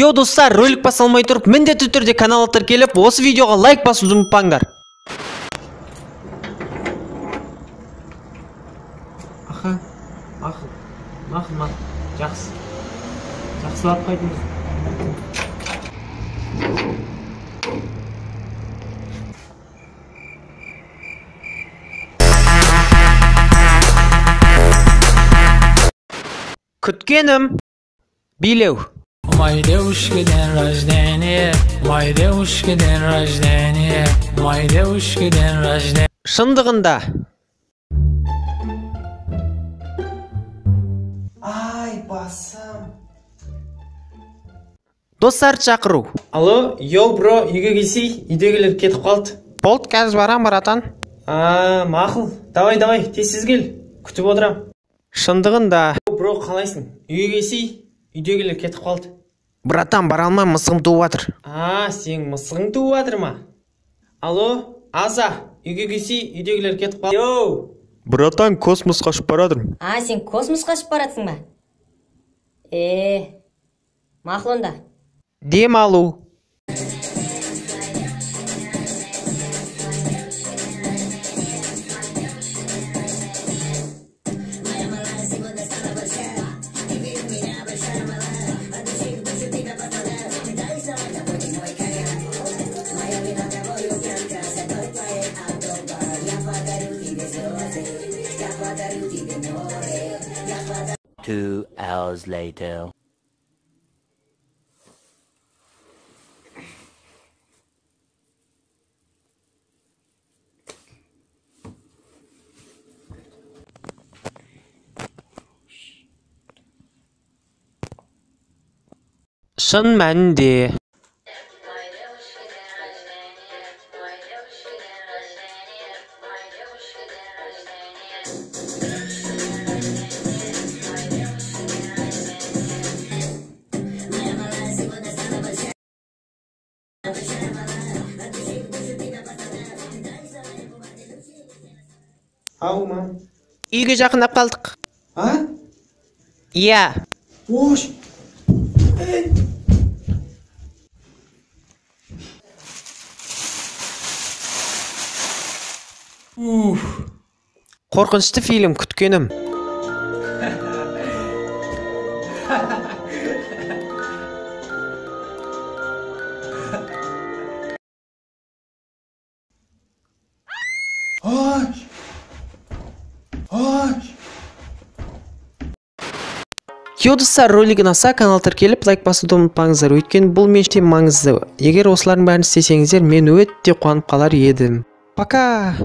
Йо достар, ролик басалмай тұрып, міндетті түрде каналға тіркеліп, осы видеоға лайк басуды ұмытпаңдар. Мақыл, жақсылап қайтыңыз. Күткенім билеу. Моя девушка день рождения, моя девушка день рождения, моя девушка день рождения. Шындығында. Ай, басым. Достар шақыру. Алло, йоу, бро, үйге келсей, үйдегілер кетіп қалды. Болды, қазір барам, братан. Мақыл. Давай, тез кел. Күтіп отырам. Шындығында. Бро, қалайсың? Үйге келсей, үйдегілер кетіп қалды. Братан, бара алмай, мысығым туып жатыр. Сен мысығың туып жатыр ма? Алло, Аза, үйге келсей, үйдегілер кетіп қалды. Йоу! Братан, космосқа ұшып барадым. Сен космосқа ұшып баратсың ба? Мақұл онда. Дем алу. Two hours later. Шын мәнінде. Ау, мам. Үйге жақындап қалдық. Иә. Ош. Қорқынышты фильм күткенім. Достар, ролик ұнаса, канал тіркеліп, лайк басуды ұмытпаңыздар, өйткені бұл мен үшін маңызды. Егер осылардың бәрін істесеңіздер, мен өте қуанып қалар едім. Пока!